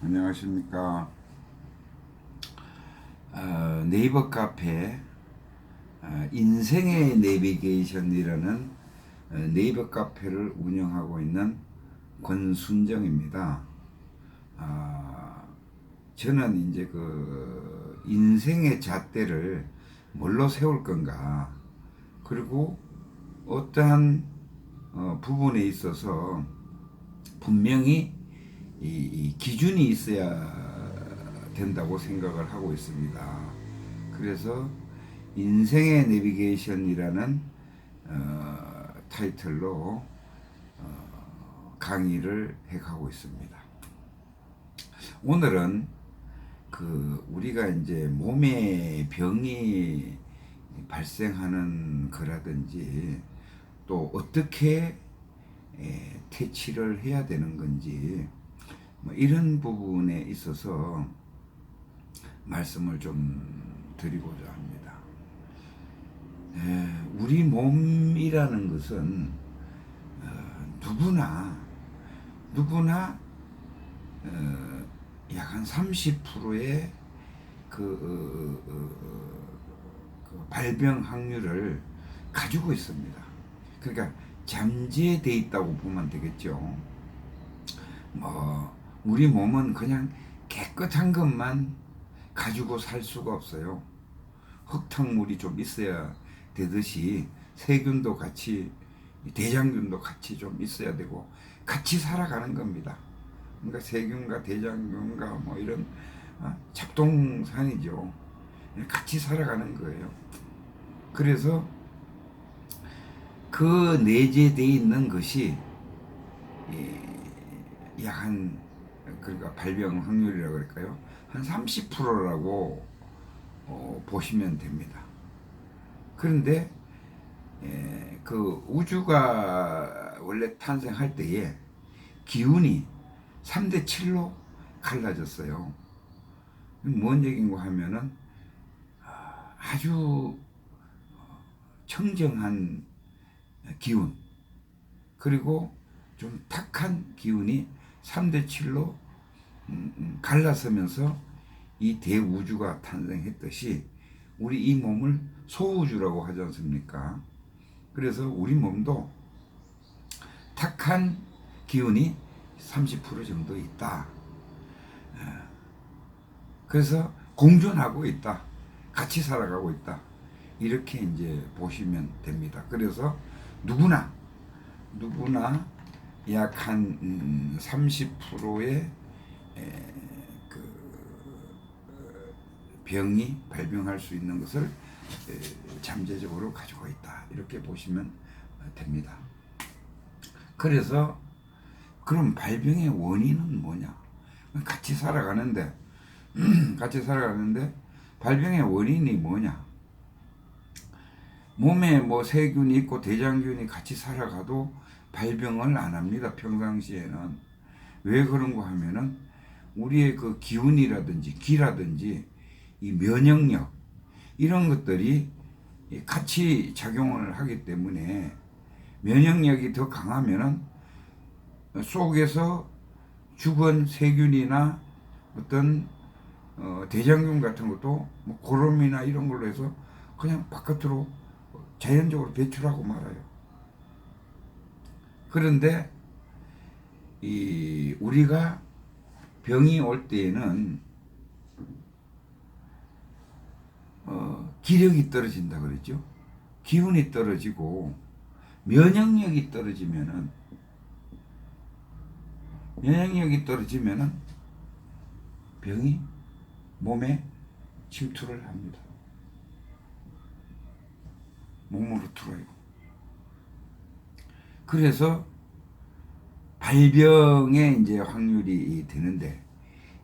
안녕하십니까. 네이버 카페 인생의 내비게이션이라는 네이버 카페를 운영하고 있는 권순정입니다. 저는 이제 그 인생의 잣대를 뭘로 세울 건가, 그리고 어떠한 부분에 있어서 분명히 이 기준이 있어야 된다고 생각을 하고 있습니다. 그래서 인생의 내비게이션이라는 타이틀로 강의를 해가고 있습니다. 오늘은 그 우리가 이제 몸에 병이 발생하는 거라든지 또 어떻게 퇴치를 해야 되는 건지 뭐 이런 부분에 있어서 말씀을 좀 드리고자 합니다. 우리 몸이라는 것은 누구나 약 한 30%의 그 발병 확률을 가지고 있습니다. 그러니까 잠재돼 있다고 보면 되겠죠. 우리 몸은 그냥 깨끗한 것만 가지고 살 수가 없어요. 흙탕물이 좀 있어야 되듯이 세균도 같이, 대장균도 같이 좀 있어야 되고 같이 살아가는 겁니다. 그러니까 세균과 대장균과 뭐 이런 잡동산이죠. 같이 살아가는 거예요. 그래서 그 내재되어 있는 것이 약한, 그러니까 발병 확률이라고 할까요? 한 30%라고 보시면 됩니다. 그런데 그 우주가 원래 탄생할 때에 기운이 3대 7로 갈라졌어요. 뭔 얘기인가 하면은 아주 청정한 기운, 그리고 좀 탁한 기운이 3대 7로 갈라서면서 이 대우주가 탄생했듯이 우리 이 몸을 소우주라고 하지 않습니까? 그래서 우리 몸도 탁한 기운이 30% 정도 있다. 그래서 공존하고 있다. 같이 살아가고 있다. 이렇게 이제 보시면 됩니다. 그래서 누구나 약 한 30%의 병이 발병할 수 있는 것을 잠재적으로 가지고 있다. 이렇게 보시면 됩니다. 그래서 그럼 발병의 원인은 뭐냐? 같이 살아가는데 발병의 원인이 뭐냐? 몸에 뭐 세균이 있고 대장균이 같이 살아가도 발병을 안 합니다. 평상시에는. 왜 그런가 하면은 우리의 그 기운이라든지 기라든지 이 면역력, 이런 것들이 같이 작용을 하기 때문에 면역력이 더 강하면은 속에서 죽은 세균이나 어떤 대장균 같은 것도 뭐 고름이나 이런 걸로 해서 그냥 바깥으로 자연적으로 배출하고 말아요. 그런데 우리가 병이 올 때에는 기력이 떨어진다 그랬죠. 기운이 떨어지고 면역력이 떨어지면은 병이 몸에 침투를 합니다. 몸으로 들어요. 그래서 발병의 이제 확률이 되는데,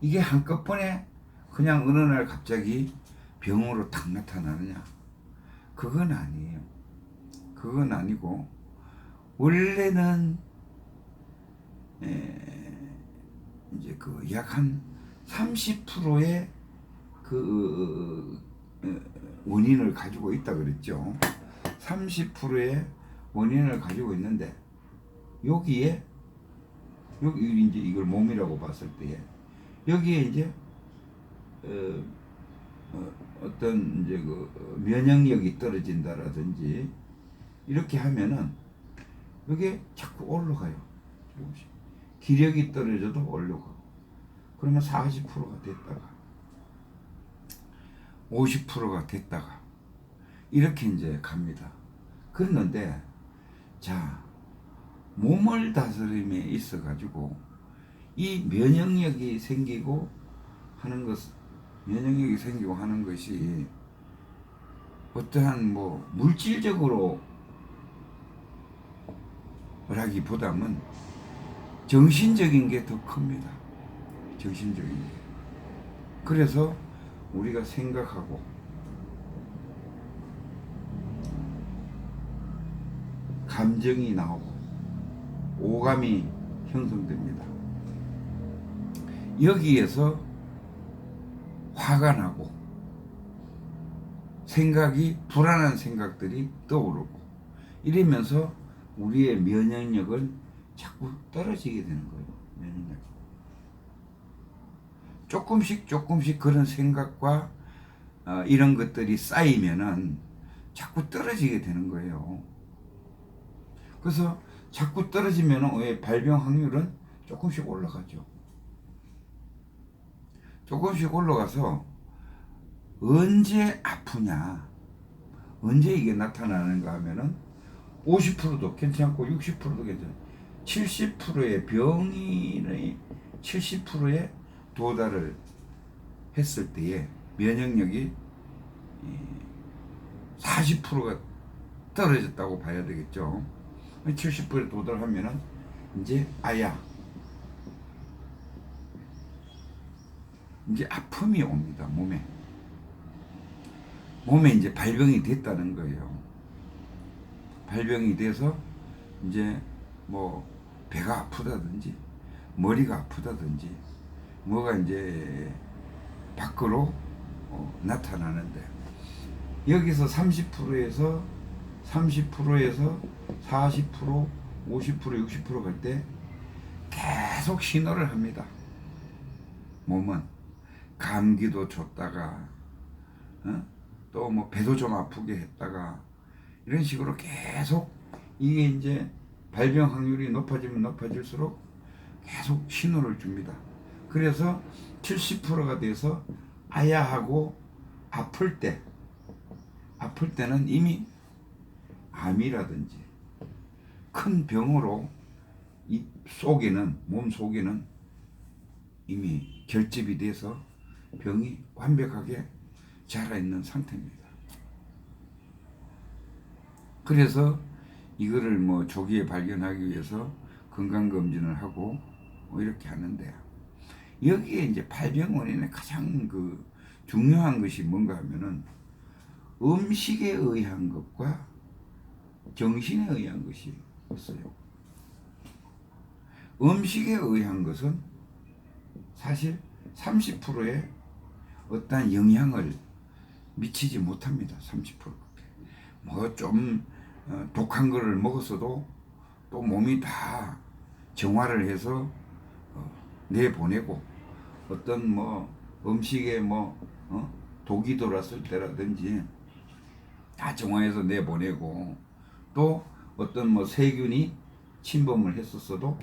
이게 한꺼번에 그냥 어느 날 갑자기 병으로 탁 나타나느냐? 그건 아니에요. 그건 아니고, 원래는 이제 그 약 한 30%의 그 원인을 가지고 있다 그랬죠. 30%의 원인을 가지고 있는데, 여기 이제 이걸 몸이라고 봤을 때에 여기에 이제 어떤 이제 그 면역력이 떨어진다라든지 이렇게 하면은 이게 자꾸 올라가요. 조금씩. 기력이 떨어져도 올라가고. 그러면 40%가 됐다가 50%가 됐다가 이렇게 이제 갑니다. 그런데 자, 몸을 다스림에 있어 가지고 이 면역력이 생기고 하는 것이 어떠한 뭐 물질적으로 라기보다는 정신적인 게 더 큽니다. 정신적인 게. 그래서 우리가 생각하고 감정이 나오고 오감이 형성됩니다. 여기에서 화가 나고 생각이 불안한 생각들이 떠오르고 이러면서 우리의 면역력은 자꾸 떨어지게 되는 거예요. 면역력. 조금씩 그런 생각과 이런 것들이 쌓이면은 자꾸 떨어지게 되는 거예요. 그래서 자꾸 떨어지면은 발병 확률은 조금씩 올라가죠. 조금씩 올라가서 언제 아프냐, 언제 이게 나타나는가 하면은 50%도 괜찮고 60%도 괜찮아요. 70%의 병인의 70%에 도달을 했을 때에 면역력이 40%가 떨어졌다고 봐야 되겠죠. 70%에 도달하면은 이제 이제 아픔이 옵니다. 몸에 이제 발병이 됐다는 거예요. 발병이 돼서 이제 뭐 배가 아프다든지 머리가 아프다든지 뭐가 이제 밖으로 나타나는데 여기서 30%에서 30%에서 40%, 50%, 60% 갈 때 계속 신호를 합니다. 몸은 감기도 줬다가 또 뭐 배도 좀 아프게 했다가 이런 식으로 계속 이게 이제 발병 확률이 높아지면 높아질수록 계속 신호를 줍니다. 그래서 70%가 돼서 하고 아플 때는 이미 암이라든지 큰 병으로 몸 속에는 이미 결집이 돼서 병이 완벽하게 자라있는 상태입니다. 그래서 이거를 뭐 조기에 발견하기 위해서 건강검진을 하고 뭐 이렇게 하는데 여기에 이제 발병 원인의 가장 그 중요한 것이 뭔가 하면은 음식에 의한 것과 정신에 의한 것이 있어요. 음식에 의한 것은 사실 30%의 어떠한 영향을 미치지 못합니다. 30%밖에. 뭐 좀 독한 거를 먹었어도 또 몸이 다 정화를 해서 내보내고 어떤 뭐 음식에 독이 들어왔을 때라든지 다 정화해서 내보내고 또 어떤 뭐 세균이 침범을 했었어도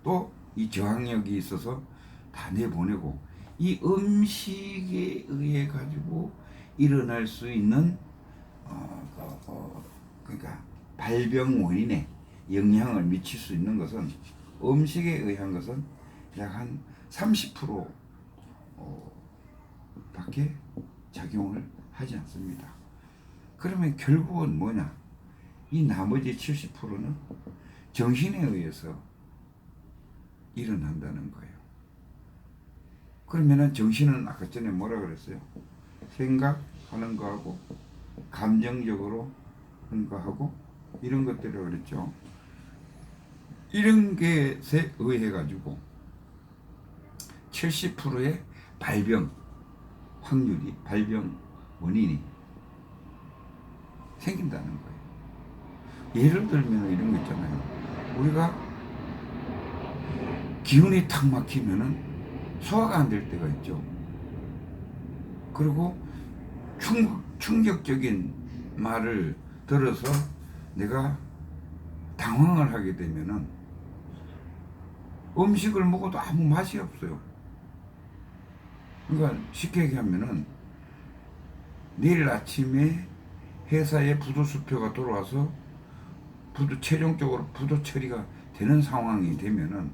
또 이 저항력이 있어서 다 내보내고 이 음식에 의해 가지고 일어날 수 있는 그러니까 발병 원인에 영향을 미칠 수 있는 것은 음식에 의한 것은 약 한 30% 밖에 작용을 하지 않습니다. 그러면 결국은 뭐냐? 이 나머지 70%는 정신에 의해서 일어난다는 거예요. 그러면은 정신은 아까 전에 뭐라 그랬어요? 생각하는 거하고 감정적으로 하는 거하고 이런 것들을 그랬죠. 이런 것에 의해 가지고 70%의 발병 확률이 발병 원인이 생긴다는 거예요. 예를 들면 이런 거 있잖아요. 우리가 기운이 탁 막히면은 소화가 안 될 때가 있죠. 그리고 충격적인 말을 들어서 내가 당황을 하게 되면은 음식을 먹어도 아무 맛이 없어요. 그러니까 쉽게 얘기하면은 내일 아침에 회사에 부도수표가 들어와서 최종적으로 부도 처리가 되는 상황이 되면은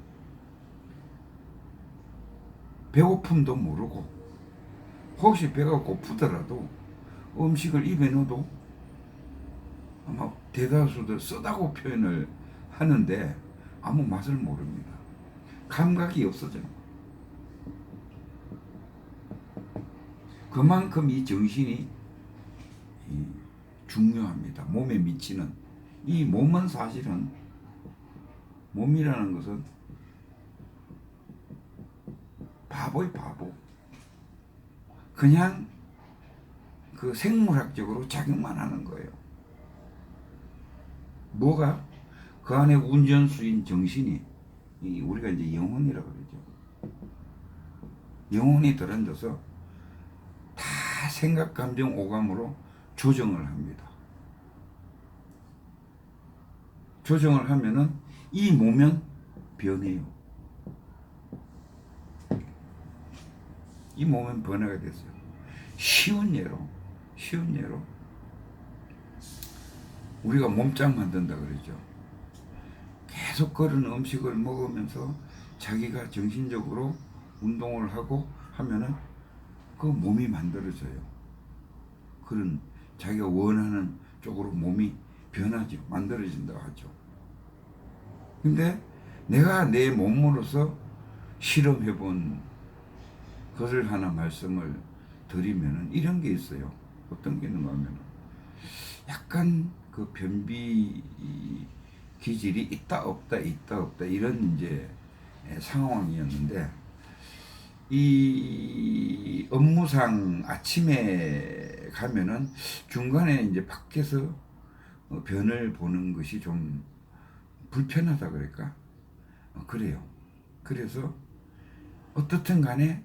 배고픔도 모르고, 혹시 배가 고프더라도 음식을 입에 넣어도 아마 대다수들 쓰다고 표현을 하는데 아무 맛을 모릅니다. 감각이 없어져요. 그만큼 이 정신이 중요합니다. 몸에 미치는. 이 몸은 사실은, 몸이라는 것은 바보의 바보. 그냥 그 생물학적으로 작용만 하는 거예요. 뭐가? 그 안에 운전수인 정신이, 우리가 이제 영혼이라고 그러죠. 영혼이 들어앉아서 다 생각, 감정, 오감으로 조정을 합니다. 조정을 하면은 이 몸은 변해요. 이 몸은 변화가 됐어요. 쉬운 예로 우리가 몸짱 만든다 그러죠. 계속 그런 음식을 먹으면서 자기가 정신적으로 운동을 하고 하면은 그 몸이 만들어져요. 그런 자기가 원하는 쪽으로 몸이 변하죠. 만들어진다고 하죠. 근데 내가 내 몸으로서 실험해본 것을 하나 말씀을 드리면은 이런 게 있어요. 어떤 게 있는가 하면은 약간 그 변비 기질이 있다 없다 이런 이제 상황이었는데, 이 업무상 아침에 가면은 중간에 이제 밖에서 변을 보는 것이 좀 불편하다 그럴까? 그래요. 그래서 어떻든 간에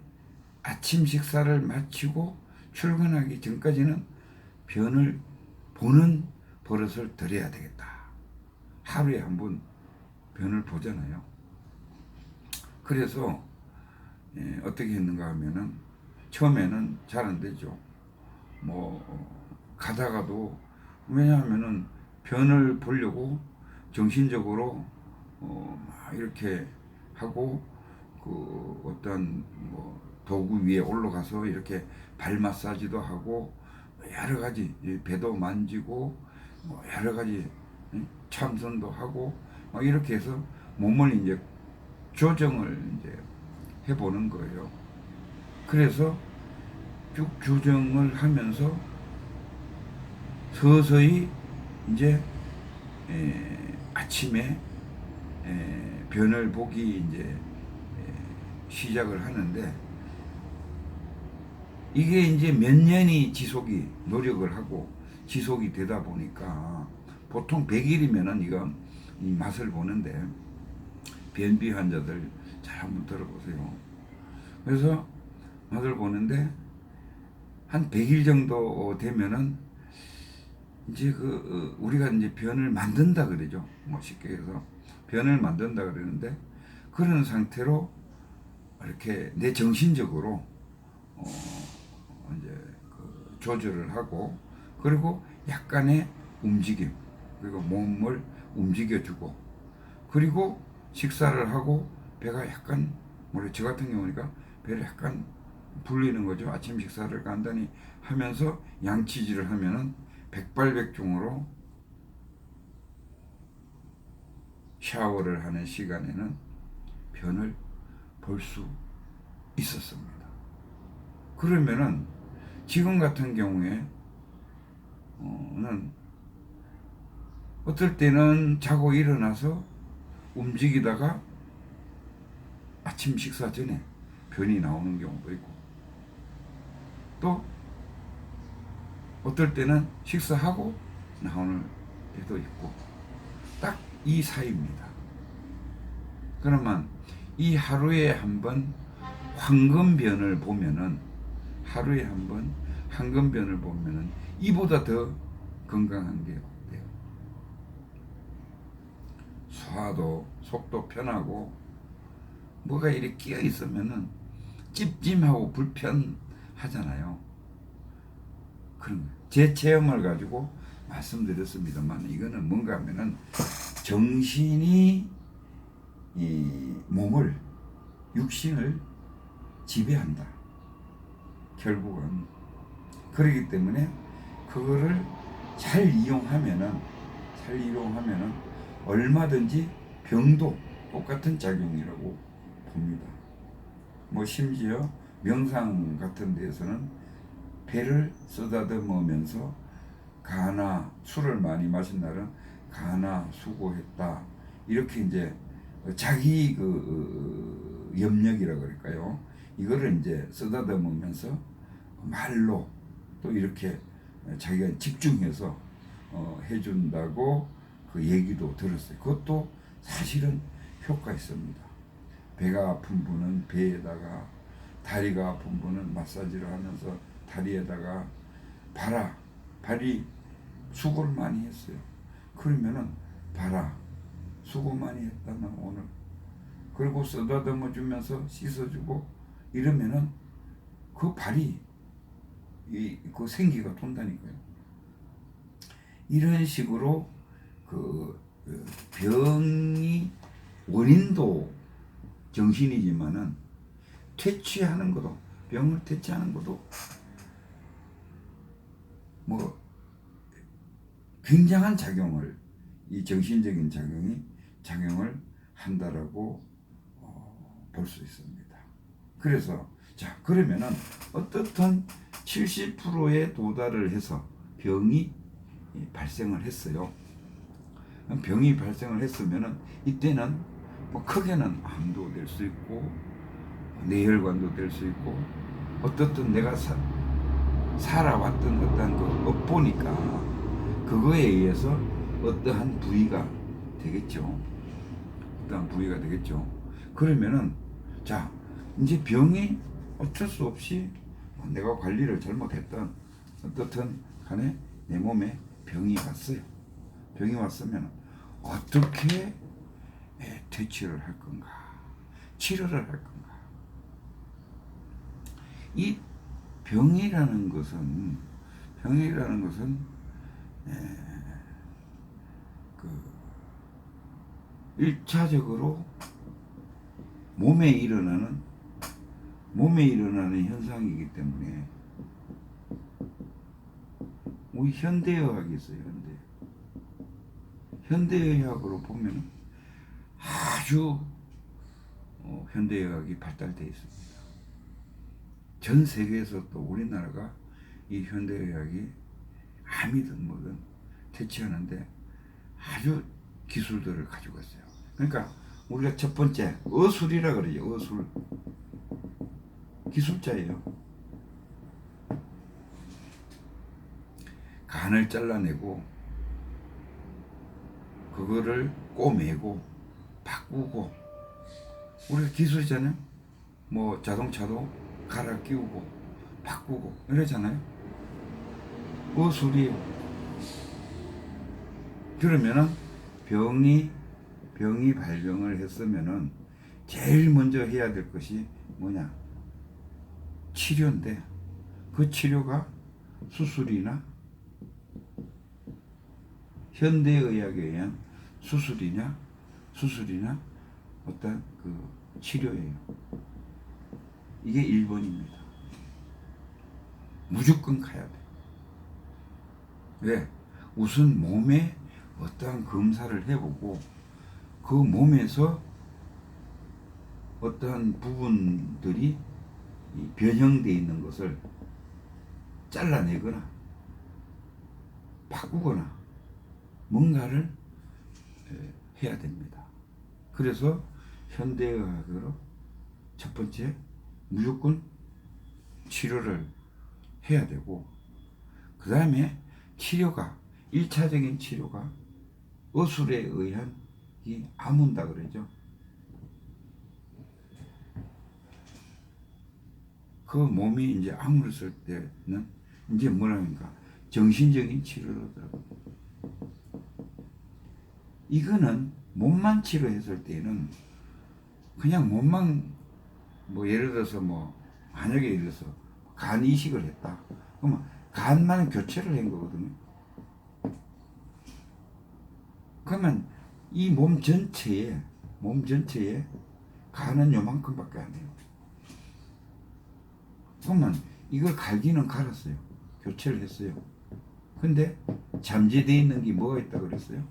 아침 식사를 마치고 출근하기 전까지는 변을 보는 버릇을 들여야 되겠다. 하루에 한 번 변을 보잖아요. 그래서 어떻게 했는가 하면은 처음에는 잘 안 되죠. 뭐 가다가도, 왜냐하면은 변을 보려고 정신적으로 막 이렇게 하고, 그 어떤 뭐 도구 위에 올라가서 이렇게 발 마사지도 하고 여러 가지, 배도 만지고 뭐 여러 가지 참선도 하고 막 이렇게 해서 몸을 이제 조정을 이제 해보는 거예요. 그래서 쭉 조정을 하면서 서서히 이제 아침에 변을 보기 이제 시작을 하는데, 이게 이제 몇 년이 노력을 하고 지속이 되다 보니까 보통 100일이면은 이건 이 맛을 보는데, 변비 환자들 잘 한번 들어보세요. 그래서 맛을 보는데 한 100일 정도 되면은 이제 우리가 이제 변을 만든다 그러죠. 뭐 쉽게 해서 변을 만든다 그러는데, 그런 상태로 이렇게 내 정신적으로 이제 조절을 하고, 그리고 약간의 움직임, 그리고 몸을 움직여주고, 그리고 식사를 하고 배가 약간, 저 같은 경우니까 배를 약간 불리는 거죠. 아침 식사를 간단히 하면서 양치질을 하면은 백발백중으로 샤워를 하는 시간에는 변을 볼 수 있었습니다. 그러면은 지금 같은 경우에는 어떨 때는 자고 일어나서 움직이다가 아침 식사 전에 변이 나오는 경우도 있고, 또 어떨 때는 식사하고 나오는 때도 있고, 딱 이 사이입니다. 그러면 이 하루에 한 번 황금변을 보면은 하루에 한 번 황금변을 보면은 이보다 더 건강한 게 없대요. 소화도 속도 편하고 뭐가 이렇게 끼어 있으면은 찜찜하고 불편하잖아요. 그런 거예요. 제 체험을 가지고 말씀드렸습니다만 이거는 뭔가 하면은 정신이 이 몸을 육신을 지배한다. 결국은 그렇기 때문에 그거를 잘 이용하면은 얼마든지 병도 똑같은 작용이라고 봅니다. 뭐 심지어 명상 같은 데에서는 배를 쓰다듬으면서 가나 술을 많이 마신 날은 가나 수고했다 이렇게 이제 자기 그 염력이라 그럴까요? 이거를 이제 쓰다듬으면서 말로 또 이렇게 자기가 집중해서 해준다고 그 얘기도 들었어요. 그것도 사실은 효과 있습니다. 배가 아픈 분은 배에다가, 다리가 아픈 분은 마사지를 하면서 다리에다가 봐라, 발이 수고를 많이 했어요. 그러면은 봐라, 수고 많이 했다 너 오늘. 그리고 쓰다듬어 주면서 씻어주고 이러면은 그 발이 그 생기가 돈다니까요. 이런 식으로 그 병이 원인도 정신이지만은 퇴치하는 것도, 병을 퇴치하는 것도 뭐 굉장한 작용을, 이 정신적인 작용을 한다라고 볼 수 있습니다. 그래서 자, 그러면은 어떻든 70%에 도달을 해서 병이 발생을 했어요. 병이 발생을 했으면은 이때는 뭐 크게는 암도 될 수 있고 뇌혈관도 될 수 있고 어떻든 내가 살아왔던 어떤 그 업보니까 그거에 의해서 어떠한 부위가 되겠죠. 어떠한 부위가 되겠죠. 그러면은 자, 이제 병이 어쩔 수 없이 내가 관리를 잘못했던 어떻든 간에 내 몸에 병이 왔어요. 병이 왔으면 어떻게 퇴치를 할 건가, 치료를 할 건가. 이 병이라는 것은 그 1차적으로 몸에 일어나는 현상이기 때문에 우리 현대의학이 있어요. 현대의학으로 보면 아주 현대의학이 발달되어 있습니다. 전 세계에서 또 우리나라가 이 현대의학이 암이든 뭐든 퇴치하는데 아주 기술들을 가지고 있어요. 그러니까 우리가 첫 번째 어술이라 그러죠. 어술. 기술자예요. 간을 잘라내고 그거를 꼬매고 바꾸고, 우리가 기술자는 뭐 자동차도 갈아 끼우고 바꾸고 이러잖아요. 어술이에요. 그러면은 병이 발병을 했으면은 제일 먼저 해야 될 것이 뭐냐? 치료인데 그 치료가 수술이나 현대의학에 의한 수술이나 어떤 그 치료예요. 이게 1번입니다. 무조건 가야 돼. 왜? 우선 몸에 어떠한 검사를 해보고 그 몸에서 어떠한 부분들이 변형되어 있는 것을 잘라내거나 바꾸거나 뭔가를 해야 됩니다. 그래서 현대의학으로 첫 번째 무조건 치료를 해야 되고, 그 다음에 치료가 1차적인 치료가 어술에 의한 이 아문다 그러죠. 그 몸이 이제 아물었을 때는 이제 뭐랍니까? 정신적인 치료로 들어가요. 이거는 몸만 치료했을 때는 그냥 몸만 뭐 예를 들어서 뭐 만약에 예를 들어서 간 이식을 했다. 그러면 간만 교체를 한 거거든요. 그러면 이 몸 전체에 간은 요만큼밖에 안 해요. 그러면 이걸 갈기는 갈았어요. 교체를 했어요. 근데 잠재되어 있는 게 뭐가 있다 그랬어요?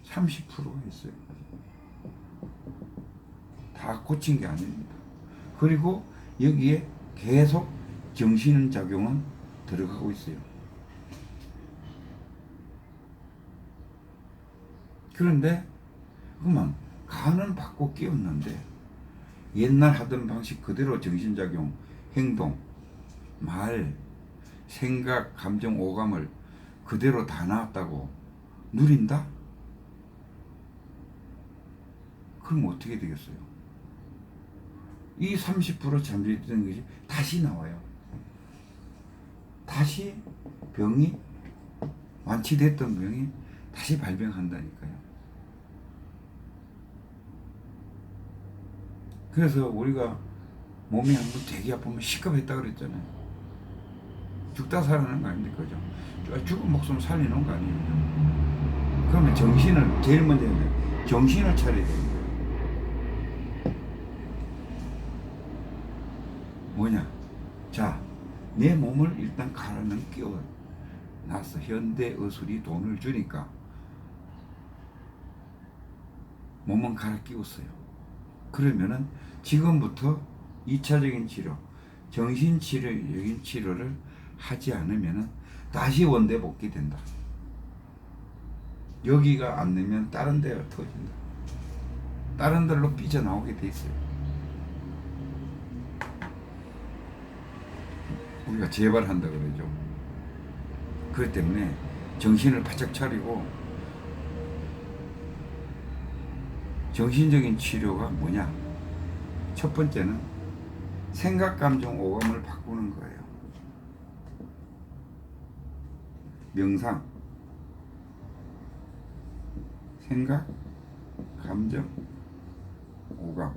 30% 했어요. 다 고친 게 아닙니다. 그리고 여기에 계속 정신작용은 들어가고 있어요. 그런데 그만 간은 바꿔 끼웠는데 옛날 하던 방식 그대로 정신작용, 행동, 말, 생각, 감정, 오감을 그대로 다 나왔다고 누린다? 그럼 어떻게 되겠어요? 이 30% 잠재있던 것이 다시 나와요. 다시 병이 완치됐던 병이 다시 발병한다니까요. 그래서 우리가 몸이 한번 되게 아프면 시급했다 그랬잖아요. 죽다 살아나는 거 아닙니까? 그죠? 죽은 목숨 살리는 거 아니에요. 그러면 정신을 제일 먼저 정신을 차려야 되는 거예요. 뭐냐? 자, 내 몸을 일단 갈아는 끼워 놨어. 현대 의술이 돈을 주니까 몸은 갈아 끼웠어요. 그러면은 지금부터 2차적인 치료, 정신치료적인 치료를 하지 않으면은 다시 원대 복귀된다. 여기가 안 되면 다른 데가 터진다. 다른 데로 삐져나오게 돼 있어요. 우리가 재발한다 그러죠. 그렇기 때문에 정신을 바짝 차리고 정신적인 치료가 뭐냐? 첫 번째는 생각, 감정, 오감을 바꾸는 거예요. 명상, 생각, 감정, 오감을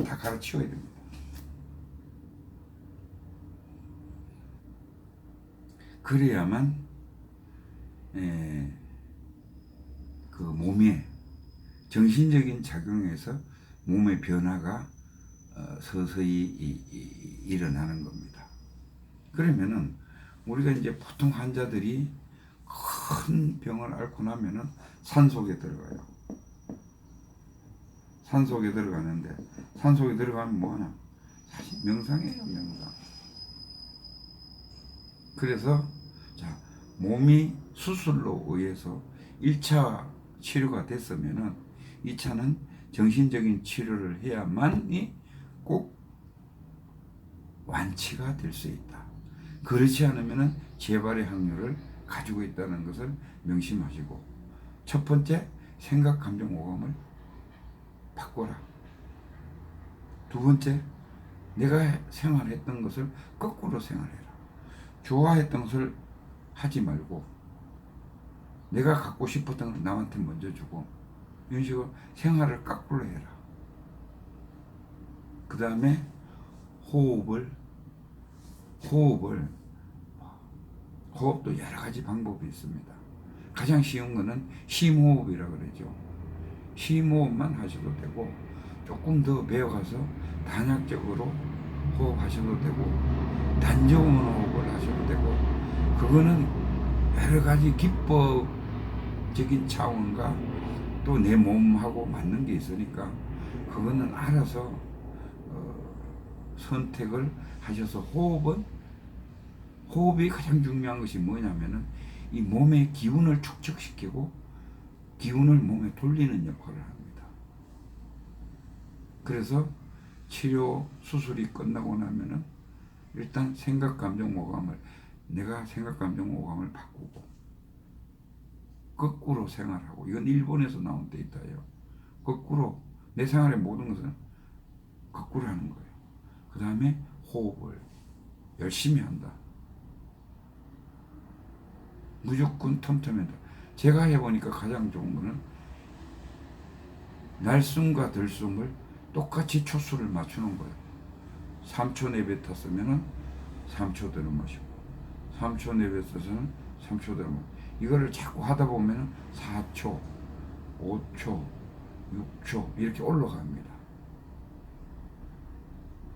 다 가르치워야 됩니다. 그래야만 그 몸에 정신적인 작용에서 몸의 변화가 서서히 일어나는 겁니다. 그러면은 우리가 이제 보통 환자들이 큰 병을 앓고 나면은 산속에 들어가요. 산속에 들어가는데 산속에 들어가면 뭐하나? 사실 명상이에요, 명상. 그래서 자, 몸이 수술로 의해서 1차 치료가 됐으면은 2차는 정신적인 치료를 해야만이 꼭 완치가 될 수 있다. 그렇지 않으면은 재발의 확률을 가지고 있다는 것을 명심하시고, 첫 번째 생각, 감정, 오감을 바꿔라. 두 번째, 내가 생활했던 것을 거꾸로 생활해라. 좋아했던 것을 하지 말고 내가 갖고 싶었던 걸 남한테 먼저 주고 이런 식으로 생활을 거꾸로 해라. 그 다음에 호흡도 여러 가지 방법이 있습니다. 가장 쉬운 거는 심호흡이라고 그러죠. 심호흡만 하셔도 되고 조금 더 배워가서 단약적으로 호흡하셔도 되고 단정한 호흡을 하셔도 되고, 그거는 여러 가지 기법적인 차원과 또 내 몸하고 맞는 게 있으니까 그거는 알아서 선택을 하셔서 호흡이 가장 중요한 것이 뭐냐면은 이 몸의 기운을 축적시키고 기운을 몸에 돌리는 역할을 합니다. 그래서 치료 수술이 끝나고 나면은 일단 생각, 감정, 오감을 내가 생각, 감정, 오감을 바꾸고 거꾸로 생활하고, 이건 일본에서 나온 데이터예요. 거꾸로 내 생활의 모든 것은 거꾸로 거꾸로 하는 거예요. 그 다음에 호흡을 열심히 한다. 무조건 텀텀해다. 제가 해보니까 가장 좋은 거는 날숨과 들숨을 똑같이 초수를 맞추는 거예요. 3초 내뱉었으면 3초 들어 마시고 3초 내뱉어서는 3초 들어 마시고 이거를 자꾸 하다 보면 4초, 5초, 6초 이렇게 올라갑니다.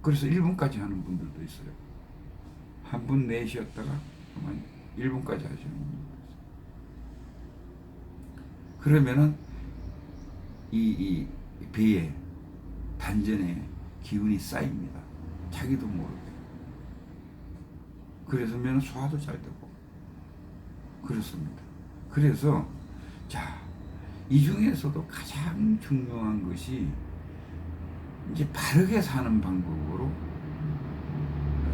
그래서 1분까지 하는 분들도 있어요. 한 분 내쉬었다가 1분까지 하시는 분들도 있어요. 그러면은 이 배에 단전에 기운이 쌓입니다. 자기도 모르게. 그래서면 소화도 잘 되고 그렇습니다. 그래서 자, 이 중에서도 가장 중요한 것이 이제 바르게 사는 방법으로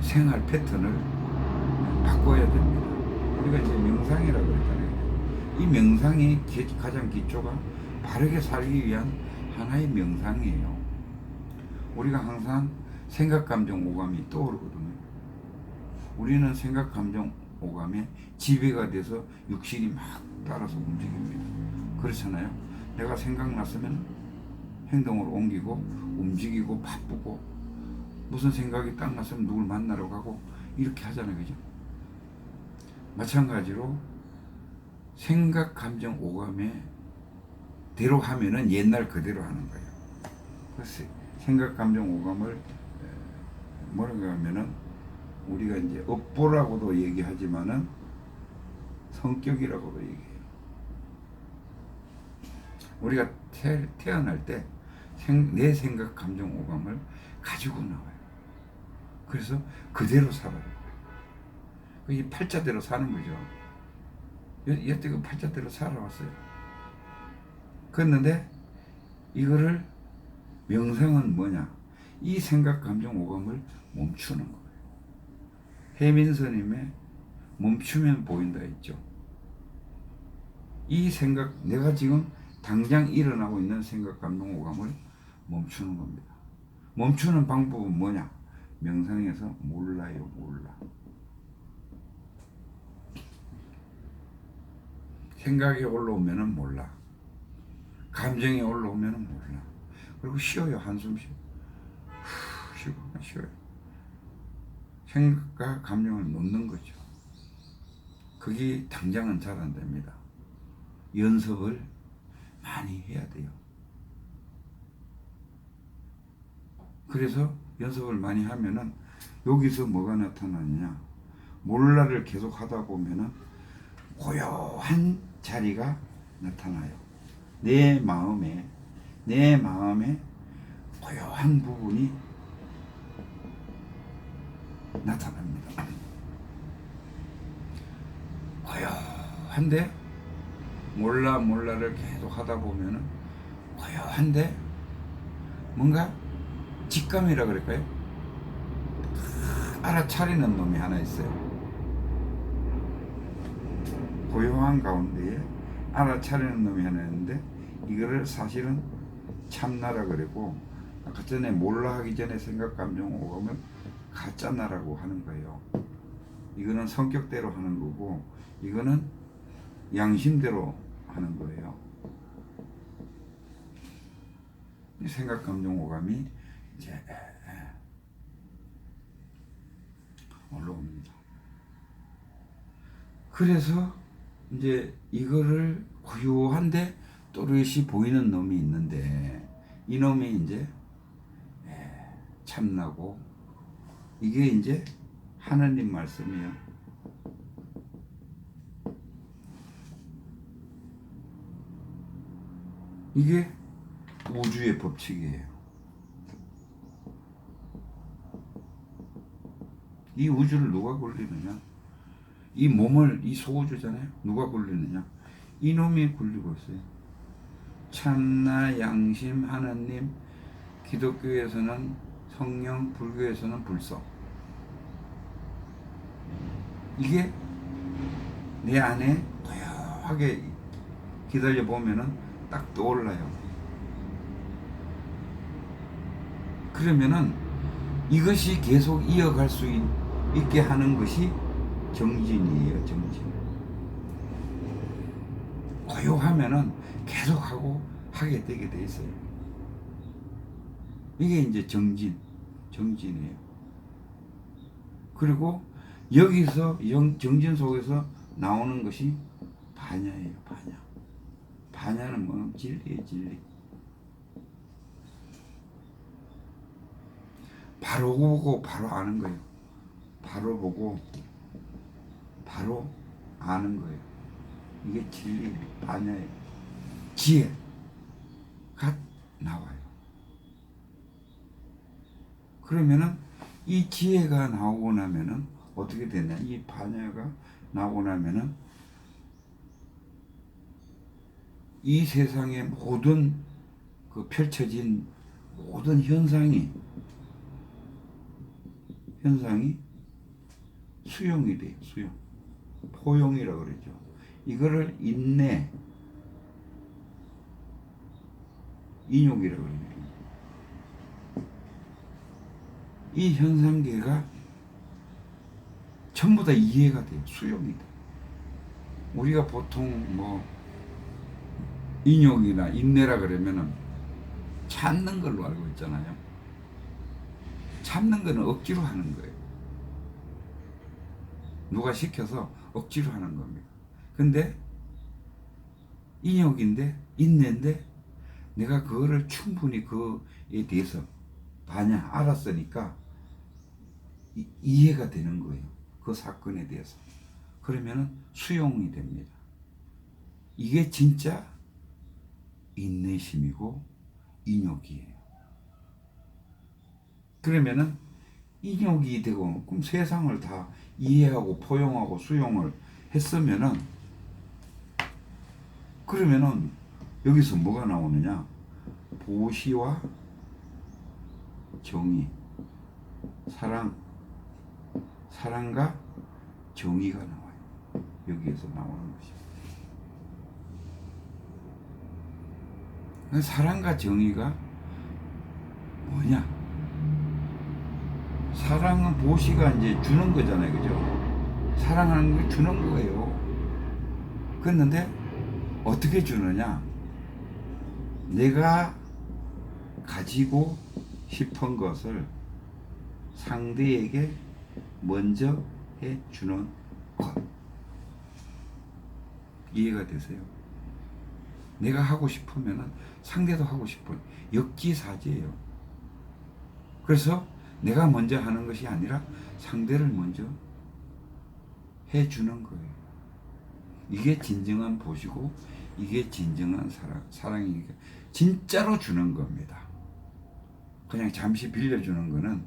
생활 패턴을 바꿔야 됩니다. 우리가 이제 명상이라고 그랬잖아요. 이 명상이 가장 기초가 바르게 살기 위한 하나의 명상이에요. 우리가 항상 생각, 감정, 오감이 떠오르거든요. 우리는 생각, 감정, 오감에 지배가 돼서 육신이 막 따라서 움직입니다. 그렇잖아요. 내가 생각났으면 행동으로 옮기고 움직이고 바쁘고 무슨 생각이 딱 났으면 누굴 만나러 가고 이렇게 하잖아요. 그죠? 마찬가지로 생각, 감정, 오감에 대로 하면은 옛날 그대로 하는 거예요. 그래서 생각, 감정, 오감을 뭐라고 하면은 우리가 이제 업보라고도 얘기하지만은 성격이라고도 얘기해요. 우리가 태어날 때 내 생각, 감정, 오감을 가지고 나와요. 그래서 그대로 살아요. 이 팔자대로 사는 거죠. 여태껏 팔자대로 살아왔어요. 그랬는데 이거를 명상은 뭐냐? 이 생각, 감정, 오감을 멈추는 거예요. 해민스님의 멈추면 보인다 했죠. 이 생각, 내가 지금 당장 일어나고 있는 생각, 감정, 오감을 멈추는 겁니다. 멈추는 방법은 뭐냐? 명상에서 몰라요, 몰라. 생각이 올라오면은 몰라. 감정이 올라오면은 몰라. 그리고 쉬어요, 한숨 쉬어. 쉬고 쉬어요. 생각과 감정을 놓는 거죠. 그게 당장은 잘 안 됩니다. 연습을 많이 해야 돼요. 그래서 연습을 많이 하면은 여기서 뭐가 나타나느냐? 몰라를 계속 하다 보면은 고요한 자리가 나타나요. 내 마음에 고요한 부분이 나타납니다. 고요한데 몰라를 계속 하다 보면은 고요한데 뭔가 직감이라 그럴까요? 알아차리는 놈이 하나 있어요. 고요한 가운데에 알아차리는 놈이 하나 있는데 이거를 사실은 참나라 그러고 아까 전에 몰라 하기 전에 생각, 감정, 오감을 가짜나라고 하는 거예요. 이거는 성격대로 하는 거고 이거는 양심대로 하는 거예요. 생각, 감정, 오감이 이제 올라옵니다. 그래서 이제 이거를 고요한데 또렷이 보이는 놈이 있는데 이 놈이 이제 참나고 이게 이제 하나님 말씀이에요. 이게 우주의 법칙이에요. 이 우주를 누가 굴리느냐? 이 몸을, 이 소우주잖아요. 누가 굴리느냐? 이놈이 굴리고 있어요. 참나, 양심, 하나님, 기독교에서는 성령, 불교에서는 불성. 이게 내 안에 고요하게 기다려 보면은 딱 떠올라요. 그러면은 이것이 계속 이어갈 수 있게 하는 것이 정진이에요. 정진. 고요하면은 계속 하게 되게 돼 있어요. 이게 이제 정진이에요. 그리고 여기서 정진 속에서 나오는 것이 반야예요. 반야는 뭐 진리예요. 진리. 바로 보고 바로 아는 거예요. 바로 보고 바로 아는 거예요. 이게 진리, 반야예요. 지혜가 나와요. 그러면은 이 지혜가 나오고 나면은 어떻게 되냐? 이 반야가 나오고 나면은 이 세상의 모든 그 펼쳐진 모든 현상이 수용이 돼요. 수용. 포용이라고 그러죠. 이거를 인내, 인욕이라고 그러죠. 이 현상계가 전부 다 이해가 돼요. 수용이 돼요. 우리가 보통 뭐 인욕이나 인내라 그러면은 참는 걸로 알고 있잖아요. 참는 거는 억지로 하는 거예요. 누가 시켜서 억지로 하는 겁니다. 근데 인욕인데 인내인데 내가 그거를 충분히 그에 대해서 알았으니까 이해가 되는 거예요. 그 사건에 대해서. 그러면은 수용이 됩니다. 이게 진짜 인내심이고 인욕이에요. 그러면은 인욕이 되고 그럼 세상을 다 이해하고 포용하고 수용을 했으면은 그러면은 여기서 뭐가 나오느냐? 보시와 정의, 사랑과 정의가 나와요. 여기에서 나오는 것이. 사랑과 정의가 뭐냐? 사랑은 보시가 이제 주는 거잖아요. 그죠? 사랑하는 걸 주는 거예요. 그런데 어떻게 주느냐? 내가 가지고 싶은 것을 상대에게 먼저 해주는 것. 이해가 되세요? 내가 하고 싶으면 상대도 하고 싶어요. 역지사지예요. 그래서 내가 먼저 하는 것이 아니라 상대를 먼저 해주는 거예요. 이게 진정한 보시고 이게 진정한 사랑이니까 진짜로 주는 겁니다. 그냥 잠시 빌려주는 거는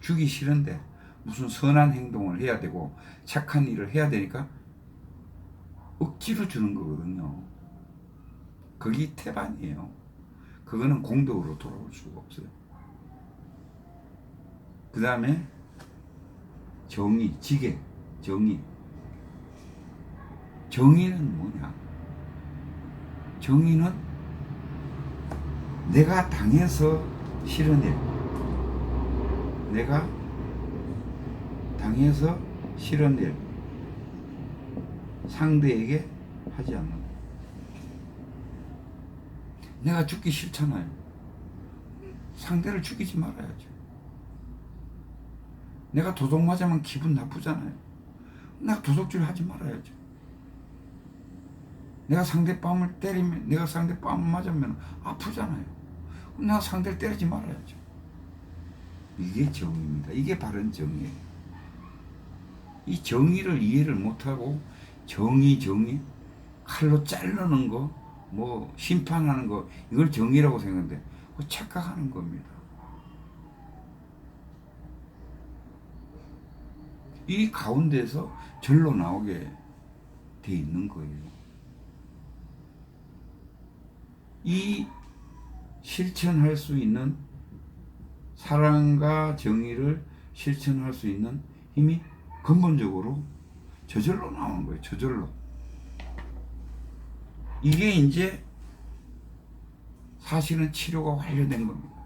주기 싫은데 무슨 선한 행동을 해야 되고 착한 일을 해야 되니까 억지로 주는 거거든요. 그게 태반이에요. 그거는 공덕으로 돌아올 수가 없어요. 그 다음에 정의, 지계, 정의. 정의는 뭐냐? 정의는 내가 당해서 싫은 일, 내가 당해서 싫은 일, 상대에게 하지 않는 것. 내가 죽기 싫잖아요. 상대를 죽이지 말아야죠. 내가 도둑 맞으면 기분 나쁘잖아요. 내가 도둑질 하지 말아야죠. 내가 상대방을 때리면, 내가 상대방을 맞으면 아프잖아요. 내가 상대를 때리지 말아야죠. 이게 정의입니다. 이게 바른 정의예요. 이 정의를 이해를 못하고 정의 칼로 자르는 거, 뭐 심판하는 거, 이걸 정의라고 생각하는데 착각하는 겁니다. 이 가운데서 절로 나오게 돼 있는 거예요. 이 실천할 수 있는 사랑과 정의를 실천할 수 있는 힘이 근본적으로 저절로 나오는 거예요. 저절로. 이게 이제 사실은 치료가 완료된 겁니다.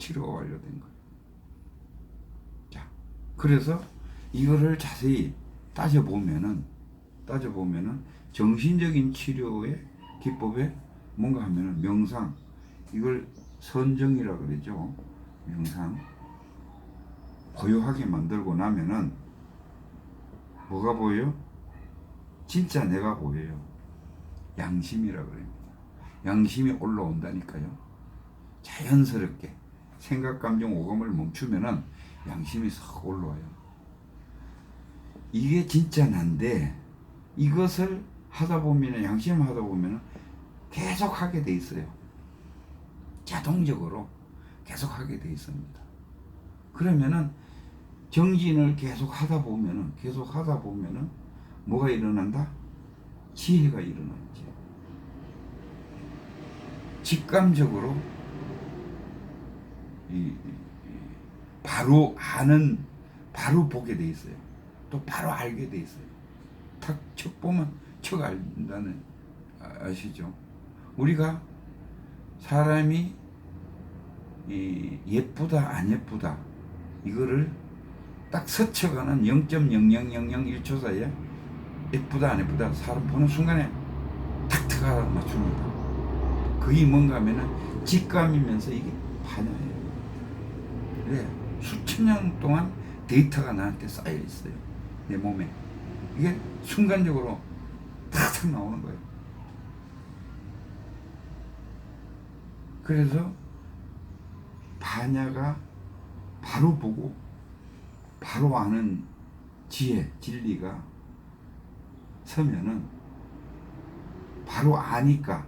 치료가 완료된 거예요. 자, 그래서 이거를 자세히 따져보면은 정신적인 치료의 기법에 뭔가 하면은 명상, 이걸 선정이라 그러죠. 명상 고요하게 만들고 나면은 뭐가 보여요? 진짜 내가 보여요. 양심이라 그럽니다. 양심이 올라온다니까요. 자연스럽게 생각, 감정, 오감을 멈추면은 양심이 싹 올라와요. 이게 진짜 난데 이것을 하다 보면, 양심 하다 보면 계속 하게 돼 있어요. 자동적으로 계속 하게 돼 있습니다. 그러면은 정진을 계속 하다 보면은 뭐가 일어난다? 지혜가 일어나지. 직감적으로 바로 아는, 바로 보게 돼 있어요. 또 바로 알게 돼 있어요. 딱 척 보면 척 알다는, 아시죠? 우리가 사람이 예쁘다 안 예쁘다 이거를 딱 스쳐가는 0.00001초 사이에 예쁘다 안 예쁘다 사람 보는 순간에 탁 맞춥니다. 그게 뭔가 하면은 직감이면서 이게 반야예요. 왜? 수천 년 동안 데이터가 나한테 쌓여 있어요. 내 몸에. 이게 순간적으로 탁 나오는 거예요. 그래서 반야가 바로 보고 바로 아는 지혜, 진리가 서면은 바로 아니까,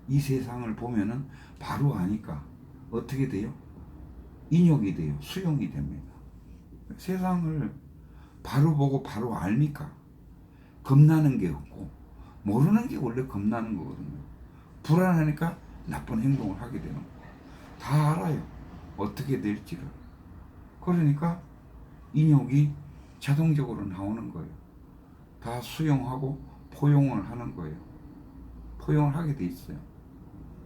이 세상을 보면은 바로 아니까 어떻게 돼요? 인욕이 돼요. 수용이 됩니다. 세상을 바로 보고 바로 알니까 겁나는 게 없고, 모르는 게 원래 겁나는 거거든요. 불안하니까 나쁜 행동을 하게 되는 거예요. 다 알아요. 어떻게 될지를. 그러니까 인욕이 자동적으로 나오는 거예요. 다 수용하고 포용을 하는 거예요. 포용을 하게 돼 있어요.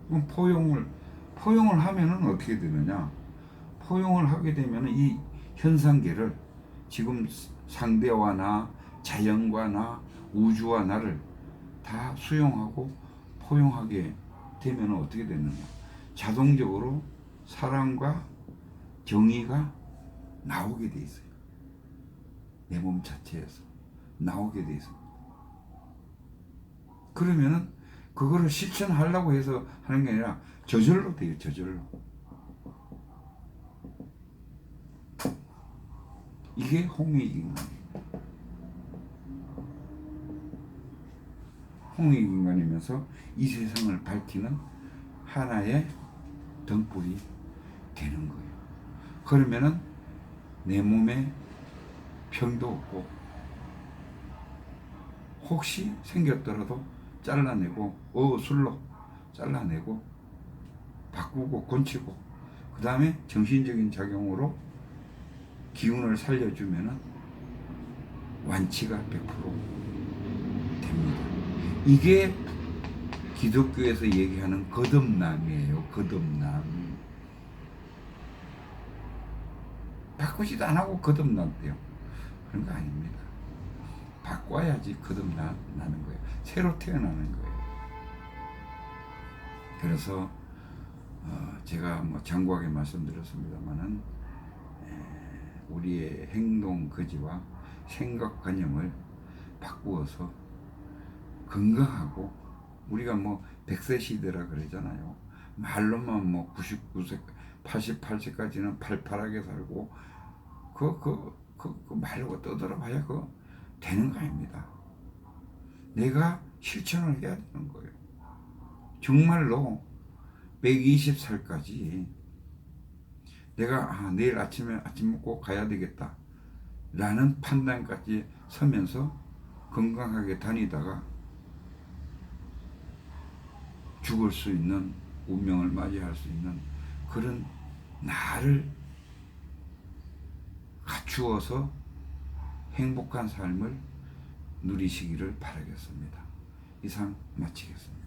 그럼 포용을 하면은 어떻게 되느냐? 포용을 하게 되면은 이 현상계를, 지금 상대와 나, 자연과 나, 우주와 나를 다 수용하고 포용하게 되면 어떻게 되느냐? 자동적으로 사랑과 정의가 나오게 돼 있어요. 내 몸 자체에서 나오게 돼 있어요. 그러면은 그거를 실천하려고 해서 하는 게 아니라 저절로 돼요. 저절로. 이게 홍익인간이에요. 홍익인간이면서 이 세상을 밝히는 하나의 등불이 되는 거예요. 그러면은 내 몸에 병도 없고, 혹시 생겼더라도 잘라내고, 술로 잘라내고 바꾸고 고치고, 그 다음에 정신적인 작용으로 기운을 살려주면은 완치가 100% 됩니다. 이게 기독교에서 얘기하는 거듭남이에요. 거듭남. 바꾸지도 안 하고 거듭났대요. 그런 거 아닙니다. 바꿔야지 거듭나는 거예요. 새로 태어나는 거예요. 그래서 제가 뭐 장구하게 말씀드렸습니다만은, 우리의 행동 거지와 생각관념을 바꾸어서 건강하고, 우리가 뭐 100세 시대라 그러잖아요. 말로만 뭐 99세, 88세까지는 팔팔하게 살고, 그 말로 떠들어 봐야 그거 되는 거 아닙니다. 내가 실천을 해야 되는 거예요. 정말로 120살까지 내가 내일 아침에 아침 먹고 가야 되겠다 라는 판단까지 서면서 건강하게 다니다가 죽을 수 있는, 운명을 맞이할 수 있는 그런 나를 갖추어서 행복한 삶을 누리시기를 바라겠습니다. 이상 마치겠습니다.